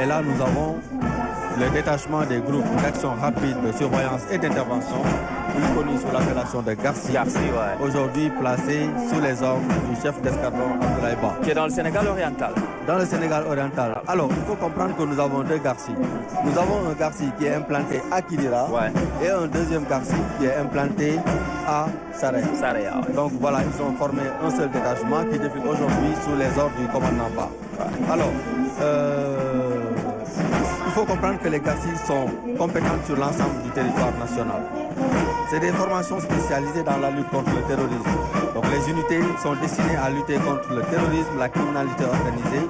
Et là, nous avons le détachement des groupes d'action rapide, de surveillance et d'intervention, plus connu sous l'appellation de Garci, aujourd'hui placé sous les ordres du chef d'escadron Abdoulaye Ba. Qui est dans le Sénégal oriental. Dans le Sénégal oriental. Alors, il faut comprendre que nous avons deux Garci. Nous avons un Garci qui est implanté à Kidira et un deuxième Garci qui est implanté à Saraya. Donc voilà, ils ont formé un seul détachement qui défile aujourd'hui sous les ordres du commandant Ba. Alors, il faut comprendre que les Garci sont compétents sur l'ensemble du territoire national. C'est des formations spécialisées dans la lutte contre le terrorisme. Donc les unités sont destinées à lutter contre le terrorisme, la criminalité organisée,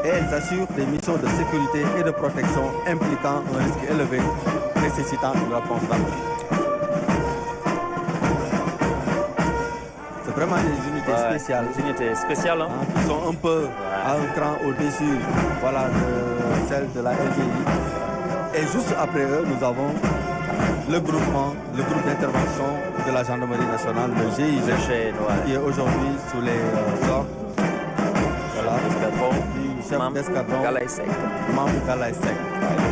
et elles assurent des missions de sécurité et de protection impliquant un risque élevé, nécessitant une réponse rapide. C'est vraiment des unités spéciales. Des unités spéciales, hein? Qui sont un peu à un cran au-dessus de celle de la LGI. Et juste après eux, nous avons le groupe d'intervention de la gendarmerie nationale, le GIGN, qui est aujourd'hui sous les ordres du chef d'escadron Mamou Galaï Sek.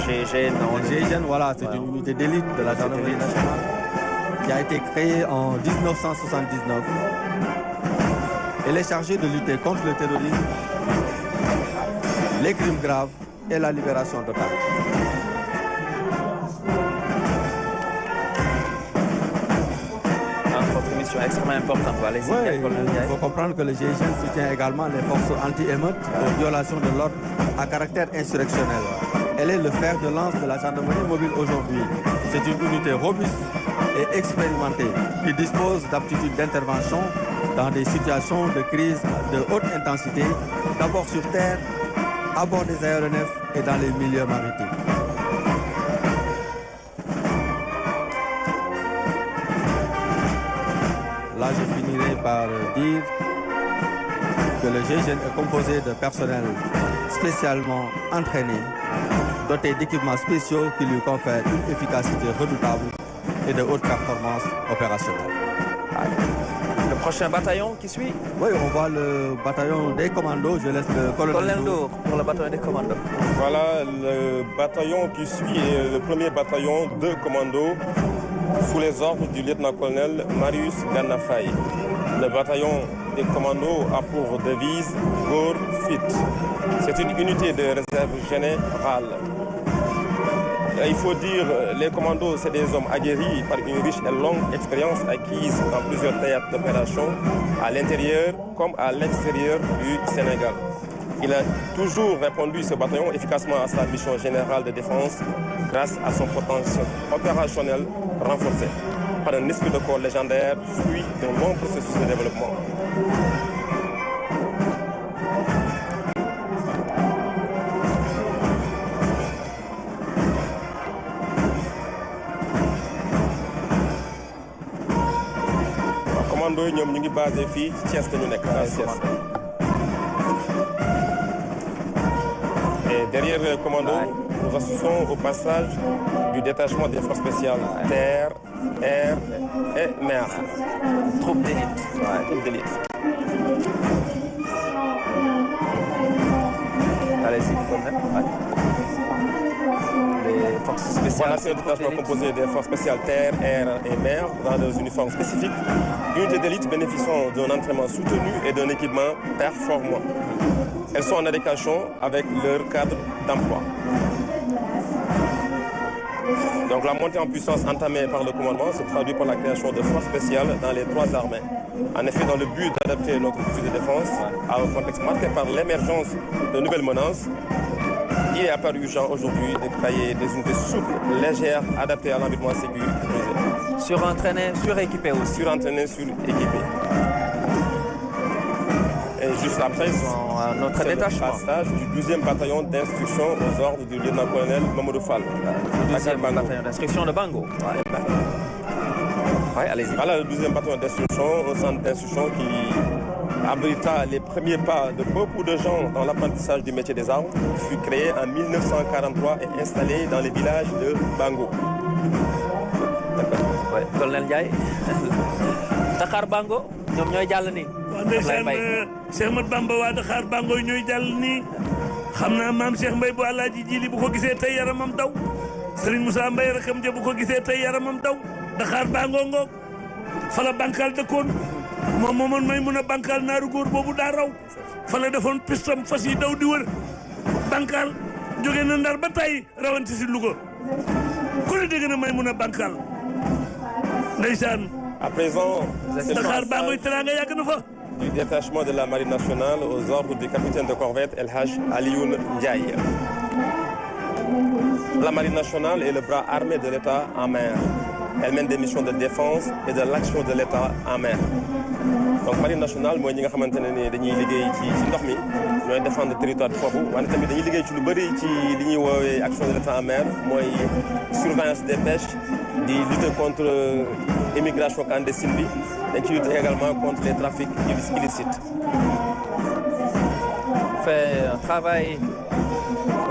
Le GIGN, voilà, c'est une unité d'élite de la gendarmerie nationale qui a été créée en 1979. Elle est chargée de lutter contre le terrorisme, les crimes graves et la libération d'otages. Extrêmement importante. Il faut comprendre que le GIGN soutient également les forces anti-émeutes aux violations de l'ordre à caractère insurrectionnel. Elle est le fer de lance de la gendarmerie mobile aujourd'hui. C'est une unité robuste et expérimentée qui dispose d'aptitudes d'intervention dans des situations de crise de haute intensité, d'abord sur terre, à bord des aéronefs et dans les milieux maritimes. Là, je finirai par dire que le GIGN est composé de personnel spécialement entraîné, doté d'équipements spéciaux qui lui confèrent une efficacité redoutable et de haute performance opérationnelle. Le prochain bataillon qui suit? Oui, on voit le bataillon des commandos. Je laisse le colonel Ndour pour le bataillon des commandos. Voilà le bataillon qui suit est le premier bataillon de commandos sous les ordres du lieutenant-colonel Marius Ganafay. Le bataillon des commandos a pour devise Gore Fit. C'est une unité de réserve générale. Il faut dire, les commandos, c'est des hommes aguerris par une riche et longue expérience acquise dans plusieurs théâtres d'opération, à l'intérieur comme à l'extérieur du Sénégal. Il a toujours répondu, ce bataillon, efficacement à sa mission générale de défense grâce à son potentiel opérationnel renforcé par un esprit de corps légendaire fruit d'un long processus de développement. Commando ñom ñu ngi basé fi Thiès dañu nek et derrière le commando, nous assistons au passage du détachement des forces spéciales terre, air et mer. Troupe d'élite. Troupe d'élite. Allez-y, les forces spéciales. Voilà, c'est un détachement composé des forces spéciales terre, air et mer dans des uniformes spécifiques. Unité d'élite bénéficiant d'un entraînement soutenu et d'un équipement performant. Elles sont en adéquation avec leur cadre d'emploi. Donc la montée en puissance entamée par le commandement se traduit par la création de forces spéciales dans les trois armées. En effet, dans le but d'adapter notre outil de défense à un contexte marqué par l'émergence de nouvelles menaces, il est apparu urgent aujourd'hui de créer des unités souples, légères, adaptées à l'environnement sécurisé. Surentraînées, suréquipées aussi. Surentraînées, suréquipées. Et juste après, notre détachement. Le passage du 12e bataillon d'instruction aux ordres du lieutenant-colonel Mamadou Fall. Le 12e bataillon d'instruction de Bango. Ouais, allez-y. Voilà le 12e bataillon d'instruction, un centre d'instruction qui abrita les premiers pas de beaucoup de gens dans l'apprentissage du métier des armes, fut créé en 1943 et installé dans les villages de Bango. Ouais, colonel Ndiaye. Dakar Bango, ñoom ñooy jàll nii. ndeysaan Cheikh Ahmadou Bamba waa Dakar Bango ñooy jàll nii xam naa maam Cheikh Mbaye bu Alaaji Jili bu ko gisee tey yaramam daw Serigne Moussa Mbaye rakam ja bu ko gisee tey yaramam daw Dakar baa ngoongoog fa la Bankal dëkkoon moom moomoon may mun a Bankal naaru góor boobu daa raw fa la defoon pistam fas yi daw di wër Bankal jóge na Ndar ba tey rawanti si Louga ku ne dégg na may mun a Bankal ndeysaan À présent, c'est Dakar baa ngoy teraanga yàgg na fa du détachement de la Marine nationale aux ordres du capitaine de corvette El Hadj Alioune Ndiaye. La Marine nationale est le bras armé de l'État en mer. Elle mène des missions de défense et de l'action de l'État en mer. Donc Marine nationale mooy ñi nga xamante ne ni dañuy liggéey ci ndox mi ñooy défendre territoire bi foofu wante tamit dañuy liggéey ci lu bëri ci li ñuy woowee action de l'État en mer mooy surveillance des pêches di lutter contre immigration clandestine bi dañ ci lutter également contre les trafics illicites. Fait un travail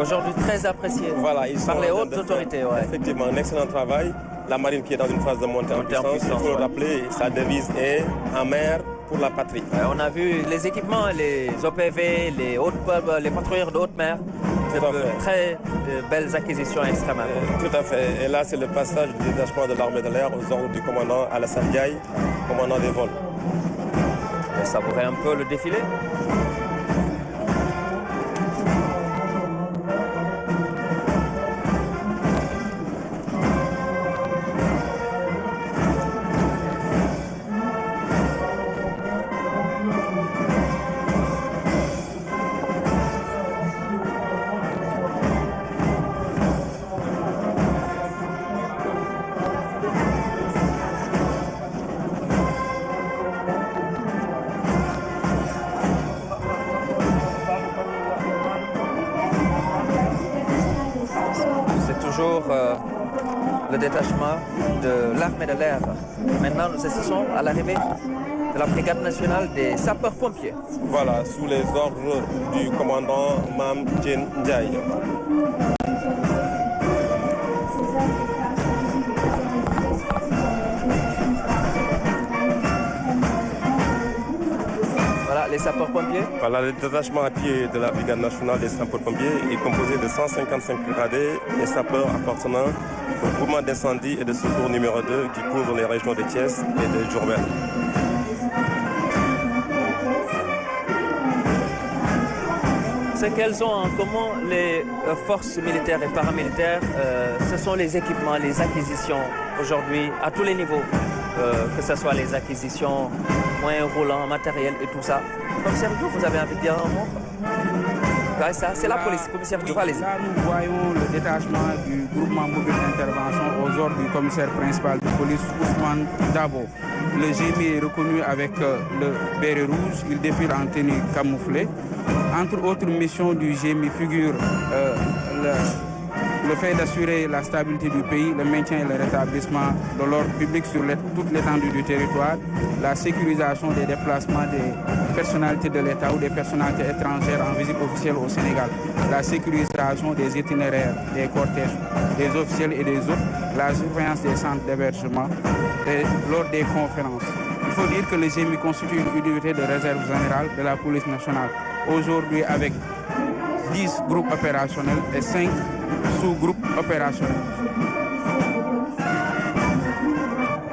aujourd'hui très apprécié Voilà, ils par les hautes autorités. Ouais. Effectivement, un excellent travail. La marine qui est dans une phase de montée en puissance, il faut le rappeler, sa devise est en mer pour la patrie. Ouais, on a vu les équipements, les OPV, les patrouilleurs de haute mer. Très belles acquisitions extrêmement. Tout à fait. Et là, c'est le passage du détachement de l'armée de l'air aux ordres du commandant Alassane Ndiaye, commandant des vols. Et savourer un peu le défilé. Le détachement de l'armée de l'air. Maintenant, nous assistons à l'arrivée de la brigade nationale des sapeurs-pompiers. Voilà, sous les ordres du commandant Mam Djen Ndiaye. Voilà, les sapeurs-pompiers. Voilà, le détachement à pied de la brigade nationale des sapeurs-pompiers est composé de 155 gradés et sapeurs appartenant au groupement d'incendie et de secours numéro 2 qui couvre les régions de Thiès et de Diourbel. Ce qu'elles ont en commun, les forces militaires et paramilitaires, ce sont les équipements, les acquisitions aujourd'hui à tous les niveaux, que ce soit les acquisitions, moyens roulants, matériel et tout ça. Commissaire Diouf, vous avez envie de dire un mot? Ouais, ça, c'est la police. Commissaire Diouf, allez-y. Là, nous voyons le détachement du groupement mobile d'intervention aux ordres du commissaire principal de police, Ousmane Dabo. Le GMI est reconnu avec le béret rouge. Il défile en tenue camouflée. Entre autres missions du GMI figurent le fait d'assurer la stabilité du pays, le maintien et le rétablissement de l'ordre public sur toute l'étendue du territoire, la sécurisation des déplacements des personnalités de l'État ou des personnalités étrangères en visite officielle au Sénégal, la sécurisation des itinéraires, des cortèges, des officiels et des autres, la surveillance des centres d'hébergement lors des conférences. Il faut dire que le GMI constitue une unité de réserve générale de la police nationale. Aujourd'hui, avec 10 groupes opérationnels et 5 sous-groupes opérationnels.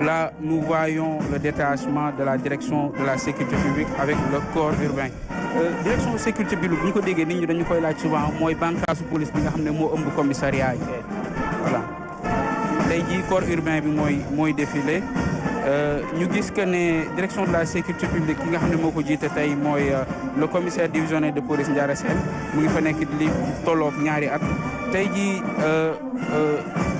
Là, nous voyons le détachement de la direction de la sécurité publique avec le corps urbain. Direction de la sécurité publique, nous avons souvent mooy bànqaasu police bi nga xam ne moo ëmb commissariat yi. Voilà. Tey jii corps urbain bi mooy défilé. Ñu gis que ne direction de la sécurité publique ki nga xam ne moo ko jiite tey mooy le commissaire divisionnaire de police Ndiara Sène mu ngi fa nekk li tolloog ñaari at. Tey jii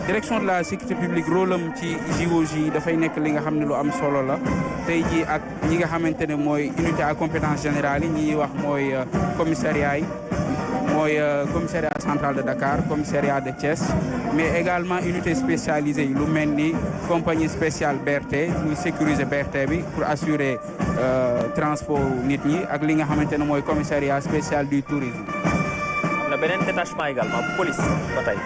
direction de la sécurité publique rôle am ci JOJ dafay nekk li nga xam ne lu am solo la. Tey jii ak ñi nga xamante ne mooy unité à compétence générale yi ñi wax mooy commissariat yi. mooy commissariat central de Dakar, commissariat de Thiès, mais également unité spécialisée lu mel ni compagnie spéciale BRT muy sécuriser BRT bi pour assurer transport nit ñi ak li nga xamante ne mooy commissariat spécial du tourisme. am na beneen détachement également bu police ba tey.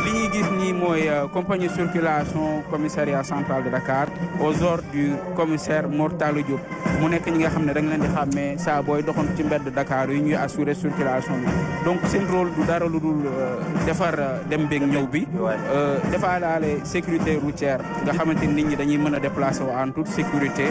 li ñuy gis nii mooy compagnie circulation commissariat central de Dakar aux ordres du commissaire Mortalo Diop mu nekk ñi nga xam ne da nga leen di xàmmee saa booy doxoon ci mbedd Dakar yi ñuy assurer circulation bi donc seen rôle du dara lu dul defar dem beeg ñëw bi defaalaale sécurité routière nga xamante ni nit ñi dañuy mën a déplacer wu en toute sécurité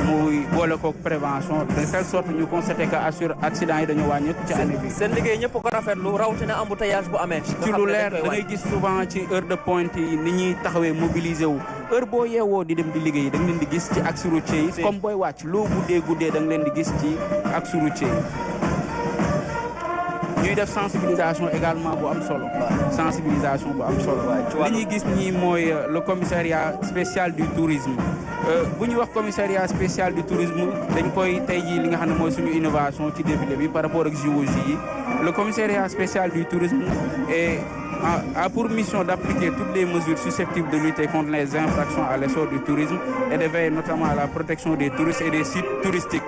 muy boole kook prévention de telle sorte ñu constaté que assure accident yi dañoo wàññeeku ci année bi. seen liggéey ñëpp ko rafetlu rawatina embouteillage bu amee. ci lu leer da ngay gis souvent ci heure de pointe yi ni ñuy taxawee mobiliser wu heure boo yeewoo di dem di liggéey da nga leen di gis ci axe routier yi comme booy wàcc loo guddee da nga leen di gis ci axe routier yi. ñuy def sensibilisation également bu am solo. sensibilisation bu am solo. li ñuy gis ñii mooy le commissariat spécial du tourisme. bu ñu wax commissariat spécial du tourisme dañ koy tey jii li nga xam ne mooy suñu innovation ci défilé bi par rapport ak JOJ yi le commissariat spécial du tourisme a pour mission d'appliquer toutes les mesures susceptibles de lutter contre les infractions à l'essor du tourisme et de veiller notamment à la protection des touristes et des sites touristiques.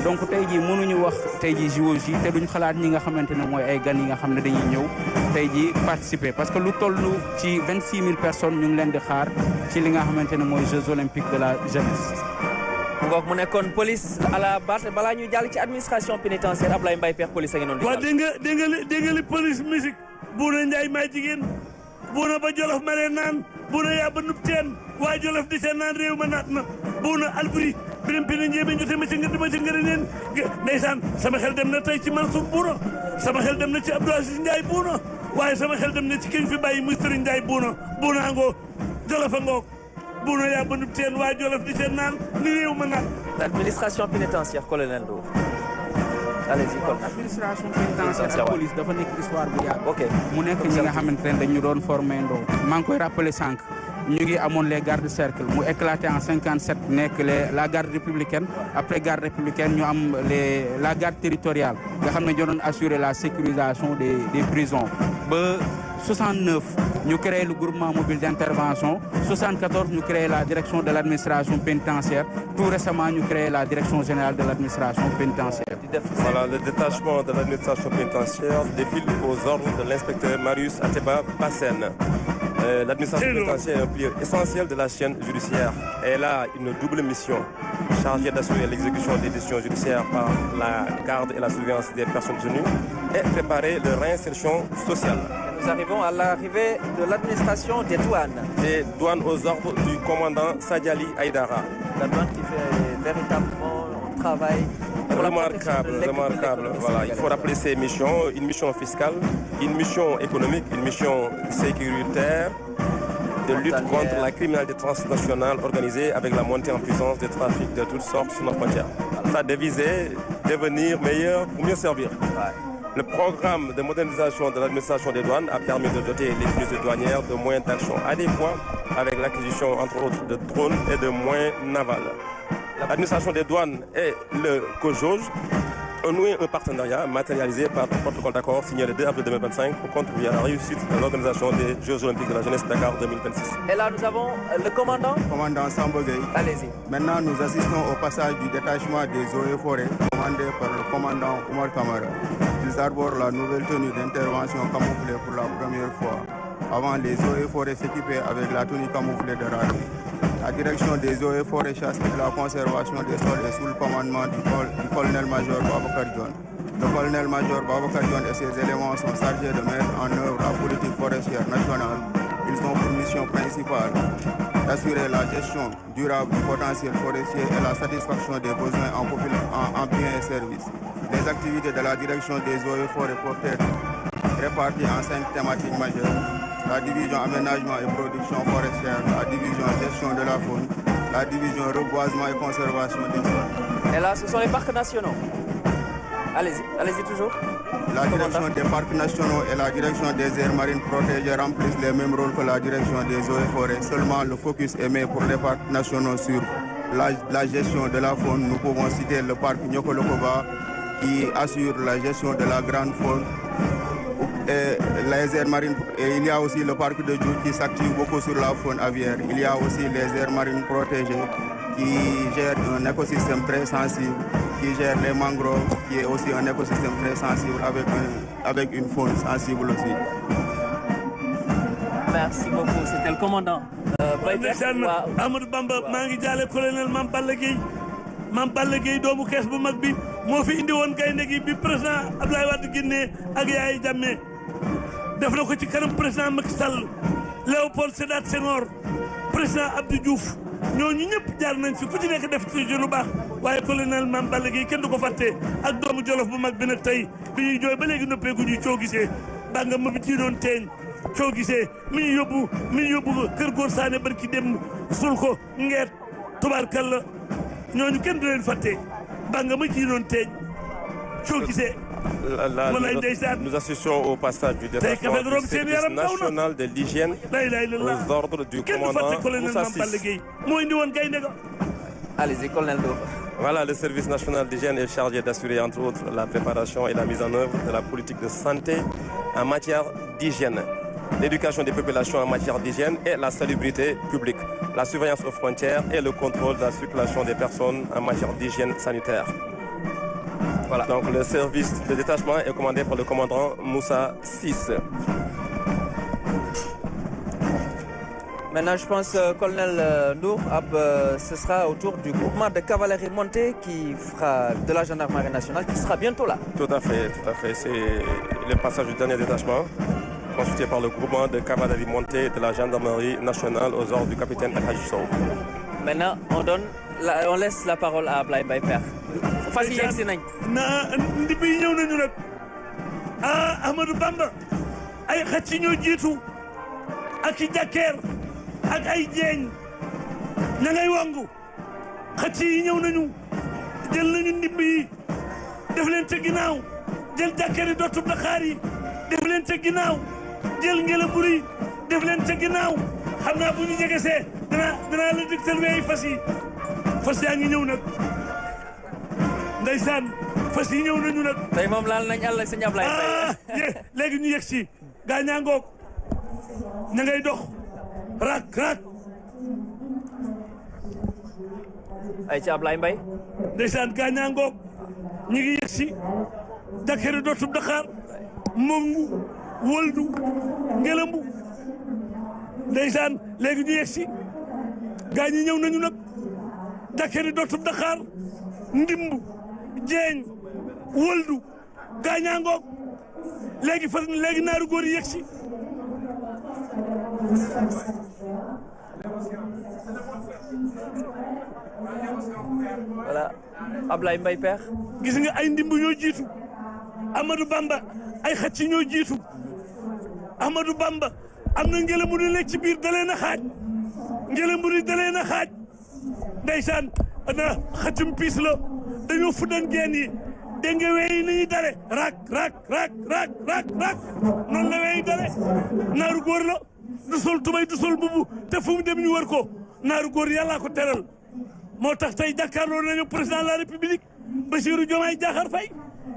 donc tey jii mënuñu wax tey jii JOJ te duñ xalaat ñi nga xamante ne mooy ay gan yi nga xam ne dañuy ñëw tey jii participer parce que lu toll ci 26 000 personnes ñu ngi leen di xaar ci li nga xamante ne mooy Jeux olympiques de la jeunesse. ngoog mu nekkoon police à la base balaa ñuy jàll ci administration pénitentiaire Ablaye Mbaye Père police a ngi noonu. waaw dégg nga li police musique buuna Njaay maa jigéen buuna ba Jolof ma leen naan buuna yaa ba nub teen waa Jolof di seen naan réew ma naat na buuna Alburi birim pina njéeme ñu ma ci ngëri neen ndeysaan sama xel dem na tey ci Mansour buuna sama xel dem na ci Abdou Aziz Ndiaye buuna waaye sama xel dem na ci kiñ fi bàyyi muy Serigne Ndiaye buuna ngoo Jolof a ngoog buuna yaa ba nub teen waa Jolof di seen naan ni réew ma naat. L'administration pénitentiaire colonel Ndour. allez-y kon administration pénitentiaire ak police dafa nekk histoire bu yàgg. ok mu nekk ñi nga xamante ne dañu doon formé ndoo maa ngi koy rappelé sànq ñu ngi amoon les gardes cercle mu éclaté en 57 nekk la garde républicaine après garde républicaine ñu am la garde territoriale nga xam ne ñoo doon assurer la sécurisation des prisons ba 69 ñu créé le groupement mobile d'intervention 74 ñu créé la direction de l'administration pénitentiaire tout récemment ñu créé la direction générale de l'administration pénitentiaire. Voilà, le détachement de l'administration pénitentiaire défile aux ordres de l'inspecteur Marius Ateba Bassène. L'administration pénitentiaire est un pilier essentiel de la chaîne judiciaire. Elle a une double mission, chargée d'assurer l'exécution des décisions judiciaires par la garde et la surveillance des personnes détenues et préparer leur réinsertion sociale. Nous arrivons à l'arrivée de l'administration des douanes. Des douanes aux ordres du commandant Sadiali Aïdara. La douane qui fait véritablement un travail remarquable. Voilà, il faut rappeler ces missions, une mission fiscale, une mission économique, une mission sécuritaire, de lutte contre la criminalité transnationale organisée avec la montée en puissance des trafics de toutes sortes sur nos frontières. Sa devise est devenir meilleur pour mieux servir. Le programme de modernisation de l'administration des douanes a permis de doter les unités douanières de moyens d'action adéquats avec l'acquisition, entre autres, de drones et de moyens navals. L'administration des douanes et le COJOJ ont noué un partenariat matérialisé par un protocole d'accord signé le 2 avril 2025 pour contribuer à la réussite de l'organisation des Jeux olympiques de la jeunesse Dakar 2026. Et là, nous avons le commandant. Commandant Sambogay. Allez-y. Maintenant, nous assistons au passage du détachement des eaux et forêts commandé par le commandant Oumar Kamara. Ils arborent la nouvelle tenue d'intervention camouflée pour la première fois. Avant, les eaux et forêts s'équipaient avec la tenue camouflée de rarité. La direction des eaux et forêts chasse et de la conservation des sols est sous le commandement du colonel-major Babacar Dione. Le colonel-major Babacar Dione et ses éléments sont chargés de mettre en œuvre la politique forestière nationale. Ils ont pour mission principale d'assurer la gestion durable du potentiel forestier et la satisfaction des besoins en biens et services. Les activités de la direction des eaux et forêts peuvent être réparties en 5 thématiques majeures. La division aménagement et production forestière, la division gestion de la faune, la division reboisement et conservation des sols. Et là, ce sont les parcs nationaux. Allez-y toujours. La direction des parcs nationaux et la direction des aires marines protégées remplissent les mêmes rôles que la direction des eaux et forêts. Seulement, le focus est mis pour les parcs nationaux sur la gestion de la faune. Nous pouvons citer le parc Nyokolokoba qui assure la gestion de la grande faune. Et les aires marines, et il y a aussi le parc de Djour qui s'active beaucoup sur la faune aviaire. Il y a aussi les aires marines protégées qui gèrent un écosystème très sensible, qui gèrent les mangroves, qui est aussi un écosystème très sensible avec une faune sensible aussi. Merci beaucoup, c'était le commandant. Amadou Bamba maa ngi jaale colonel Mame Balla Gueye. Mame Balla Gueye doomu kees bu mag bi moo fi indi woon gaynde gi bi président Abdoulaye Wade génnee ak Yaya Jammeh def na ko ci kanam président Macky Sall Léopold Sédar Senghor président Abdou Diouf ñooñu ñëpp jaar nañ fi ku ci nekk def ci lu baax waaye colonel Mame Balla Gueye kenn du ko fàtte ak doomu Jolof bu mag bi nag tey bi ñuy jooy ba léegi noppeeku ñuy coo gisee ba nga ma bi ci doon teeñ coo gisee mi ñu yóbbu kër góor saane barki dem sul ko ngeet tubaarkalla ñooñu kenn du leen fàtte ba nga ma ci doon teeñ coo gisee nous assistions au passage du détachement du service national de l'hygiène aux ordres du commandant Moussa Ciss. Allez-y, colonel Ndour. Voilà, le service national d'hygiène est chargé d'assurer entre autres la préparation et la mise en œuvre de la politique de santé en matière d'hygiène, l'éducation des populations en matière d'hygiène et la salubrité publique, la surveillance aux frontières et le contrôle de la circulation des personnes en matière d'hygiène sanitaire. Voilà. Donc le service de détachement est commandé par le commandant Moussa Ciss. Maintenant, je pense, colonel Ndour, ce sera au tour du groupement de cavalerie montée qui fera de la gendarmerie nationale, qui sera bientôt là. Tout à fait. C'est le passage du dernier détachement, constitué par le groupement de cavalerie montée de la gendarmerie nationale aux ordres du capitaine El Hadji Sow. Maintenant, on laisse la parole à Ablaye Mbaye Pekh. fas yi yegg si nañ. ndib yi ñëw nañu nag Amadou Bamba ay xacc ñoo jiitu ak i jàkkeer ak ay jeeñ ña ngay wangu xacc yi ñëw nañu jël nañu ndimb yi def leen ca ginnaaw jël jàkkeer yi dootub Dakar yi def leen ca ginnaaw jël ngelambur yi def leen ca ginnaaw xam naa bu ñu jegesee danaa la digtal weey fas yaa ngi ñëw nag ndeysaan fas yi ñëw nañu nag. tey moom laal nañ àll ak sëñ Ablaye Mbaye. léegi ñu yegg si gaañaa ngoog ña ngay dox rak. ay ci Ablaye Mbaye. ndeysaan gaañaa ngoog ñu ngi yegg si Dakar dootub Dakar Mongu Woldu Ngelambu ndeysaan léegi ñu yegg si gaañ yi ñëw nañu nag Dakar dootub Dakar Ndimbu Jeeñ Woldu gaañaa ngoog léegi naaru góor yi yegg si voilà Ablaye Mbaye Pekh. gis nga ay ndimbu ñoo jiitu Amadou Bamba ay xacc ñoo jiitu Amadou Bamba am na ngelambu di nekk ci biir dalee na xaaj ngelambu di dalee na xaaj ndeysaan na xaccum piis la dañoo fuddan geen yi dégg nga weyi ni ñuy dale rak noonu la weyi dale naaru góor la du sol tubay du sol bubu te fu mu dem ñu wër ko naaru góor yàllaa ko teral moo tax tey jàkkaarloo nañu président de la république Bassirou Diomaye Diakhar Faye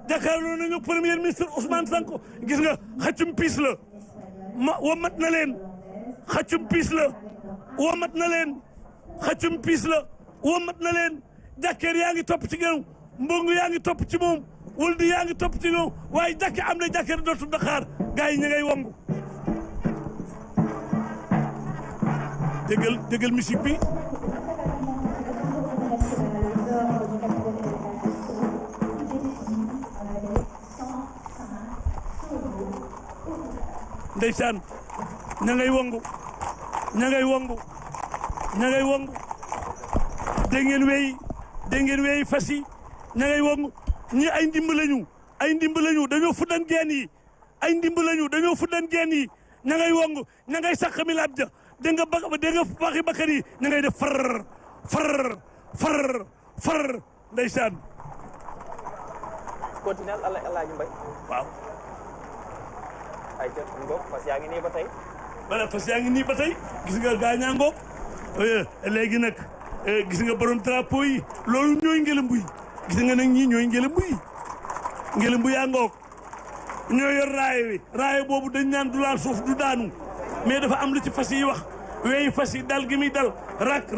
jàkkaarloo nañu premier ministre Ousmane Sonko gis nga xaccum piis la womat na leen xaccum piis la womat na leen xaccum piis la womat na leen jàkkeer yaa ngi topp ci gënu mbongu yaa ngi topp ci moom wuldi yaa ngi topp ci moom waaye jàkke am na jàkkeer dootu Dakar gars yi ña ngay wongu déggal musique bi ndeysaan ña ngay wongu dégg ngeen weyi fas yi ña ngay wongu ñi ay ndimb lañu dañoo fuddan geen yi ña ngay wongu ña ngay sàqami laab ja dégg nga baxi bakar yi ña ngay def far ndeysaan continuel Alaaji Mbaye waaw ay jot ngoog fas yaa ngi nii ba tey voilà fas yaa ngi nii ba tey gis nga gaañaa ngoog léegi nag gis nga borom drapeau yi loolu ñooy ngelambu yi gis nga nag ñii ñooy ngelambu yaa ngoog ñoo yor raaye boobu dañ naan du laal suuf du daanu mais dafa am lu ci fas yi wax weeyi fas yi dal gi muy dal rak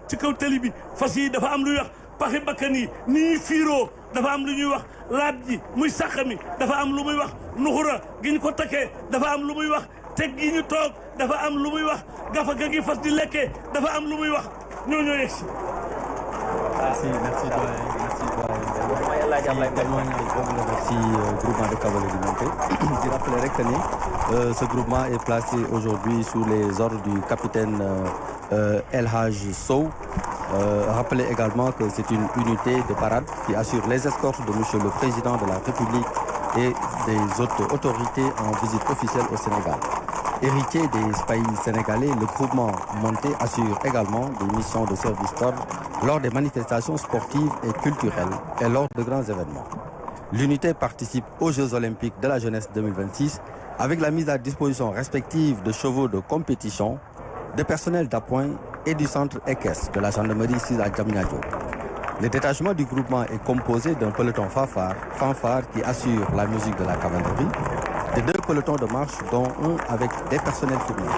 ci kaw tali bi fas yi dafa am luy wax paxi bakkan yi ni ñuy fiiroo dafa am lu ñuy wax laab ji muy sàq mi dafa am lu muy wax nuxura gi ñu ko takkee dafa am lu muy wax teg gi ñu toog dafa am lu muy wax gafa ga gi fas di lekkee dafa am lu muy wax ñoo yegg si. Merci doyen. Merci groupement de cavalerie montée. Je rappellerai que ce groupement est placé aujourd'hui sous les ordres du capitaine El Hadj Sow. Rappelez également que c'est une unité de parade qui assure les escortes de Monsieur le Président de la République et des autres autorités en visite officielle au Sénégal. Héritier des pays sénégalais, le groupement monté assure également des missions de service d'ordre lors des manifestations sportives et culturelles et lors de grands événements. L'unité participe aux Jeux Olympiques de la jeunesse 2026 avec la mise à disposition respective de chevaux de compétition, de personnel d'appoint et du centre équestre de la gendarmerie 6 à Diamniadio. Le détachement du groupement est composé d'un peloton fanfare qui assure la musique de la cavalerie, de 2 pelotons de marche dont un avec des personnels féminins.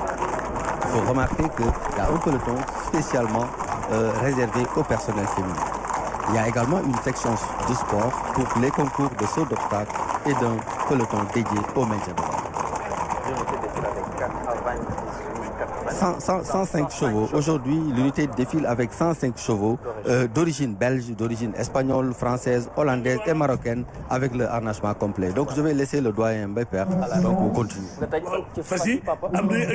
Il faut remarquer qu'il y a un peloton spécialement réservé au personnel féminin. Il y a également une section de sport pour les concours de saut d'obstacles et d'un peloton dédié au maintien de l'ordre. 105 chevaux. Aujourd'hui, l'unité défile avec 105 chevaux d'origine belge, d'origine espagnole, française, hollandaise et marocaine avec le harnachement complet. Donc je vais laisser le doyen Mbaye donc vous continuez. Fasi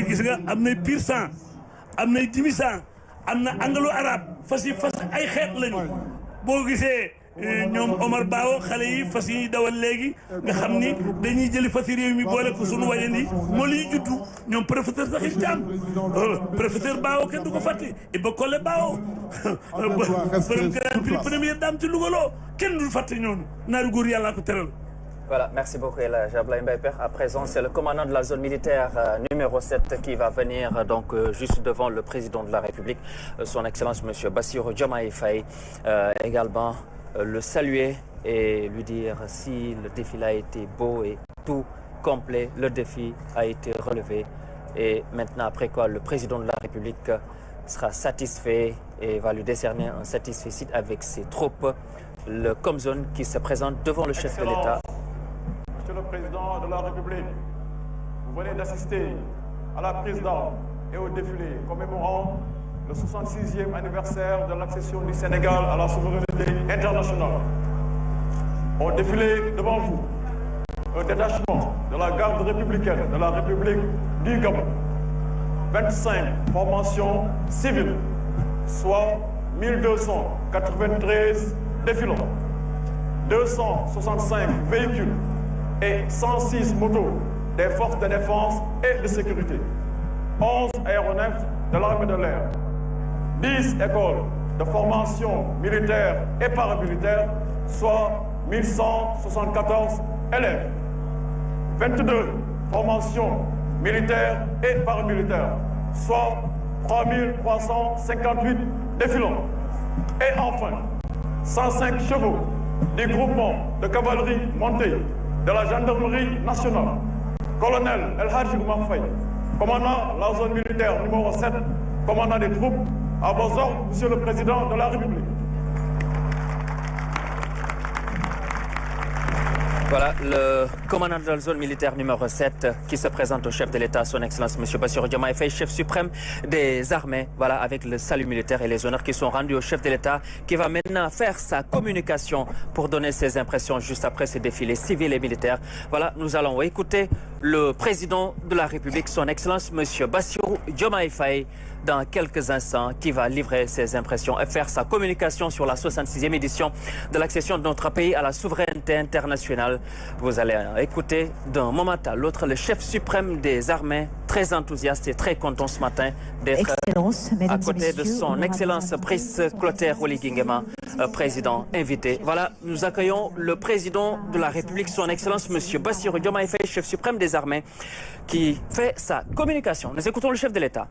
gis nga am na pur sang am na timisan am na anglo-arabe fas ay xeet lañu boo gisee ñoom Omar Bao xale yi fas yi dawal léegi nga xam ni dañuy jëli fas yi réew mi boole ko sunu wayandi moo liy juddu ñoom professeur Sakhir Thiam professeur Bao kenn du ko fàtte Iba Kole Bao première dame ci Louga loo kenn du fàtte ñoonu naaru góor yàllaa ko teral. Voilà, merci beaucoup El Hadj Abdoulaye Mbaye Pekh. À présent, c'est le commandant de la zone militaire numéro 7 qui va venir donc juste devant le président de la République, son Excellence Monsieur Bassirou Diomaye Faye, également le saluer et lui dire si le défi a été beau et tout complet, le défi a été relevé. Et maintenant, après quoi, le président de la République sera satisfait et va lui décerner un satisfecit avec ses troupes. Le Comzone qui se présente devant le chef de l'État. Monsieur le Président de la République, vous venez d'assister à la prise d'armes et au défilé commémorant le 66e anniversaire de l'accession du Sénégal à la souveraineté internationale. Ont défilé devant vous un détachement de la garde républicaine de la République du Gabon, 25 formations civiles, soit 1293 défilants, 265 véhicules et 106 motos des forces de défense et de sécurité, 11 aéronefs de l'armée de l'air, 10 écoles de formation militaire et paramilitaire, soit 1174 élèves, 22 formations militaires et paramilitaires, soit 3358 défilants, et enfin 105 chevaux du groupement de cavalerie montée de la gendarmerie nationale, colonel El Hadj Oumar Faye, commandant la zone militaire numéro 7, commandant des troupes, à vos ordres, Monsieur le Président de la République. Voilà, le commandant de la zone militaire numéro 7 qui se présente au chef de l'État, son Excellence M. Bassirou Diomaye Faye, chef suprême des armées, voilà, avec le salut militaire et les honneurs qui sont rendus au chef de l'État, qui va maintenant faire sa communication pour donner ses impressions juste après ce défilé civil et militaire. Voilà, nous allons écouter le président de la République, son Excellence M. Bassirou Diomaye Faye, dans quelques instants, qui va livrer ses impressions et faire sa communication sur la 66e édition de l'accession de notre pays à la souveraineté internationale. Vous allez écouter d'un moment à l'autre le chef suprême des armées, très enthousiaste et très content ce matin d'être à côté de son Excellence Brice Clotaire Oligui Nguema, président invité. Voilà, nous accueillons le président de la République, son Excellence M. Bassirou Diomaye Faye, chef suprême des armées, qui fait sa communication. Nous écoutons le chef de l'État.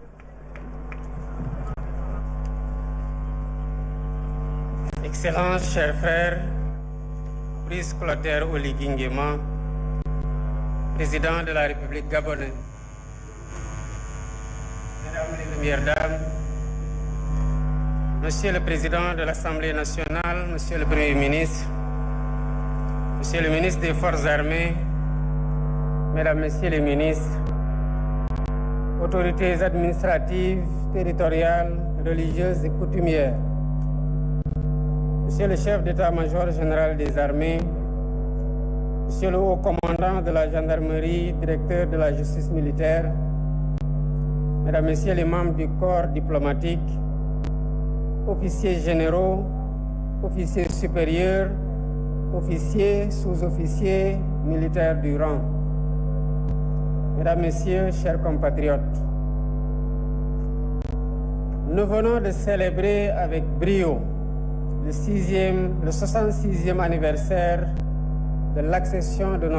Excellences, chers frères, Brice Clotaire Oligui Nguema, président de la République gabonaise, Mesdames les Premières Dames, Monsieur le Président de l'Assemblée nationale, Monsieur le Premier ministre, Monsieur le ministre des Forces armées, Mesdames, Messieurs les ministres, autorités administratives, territoriales, religieuses et coutumières, Monsieur le chef d'état-major général des armées, Monsieur le haut commandant de la gendarmerie, directeur de la justice militaire, Mesdames, Messieurs les membres du corps diplomatique, officiers généraux, officiers supérieurs, officiers, sous-officiers, militaires du rang. Mesdames, Messieurs, chers compatriotes, nous venons de célébrer avec brio le 66e anniversaire de l'accession de notre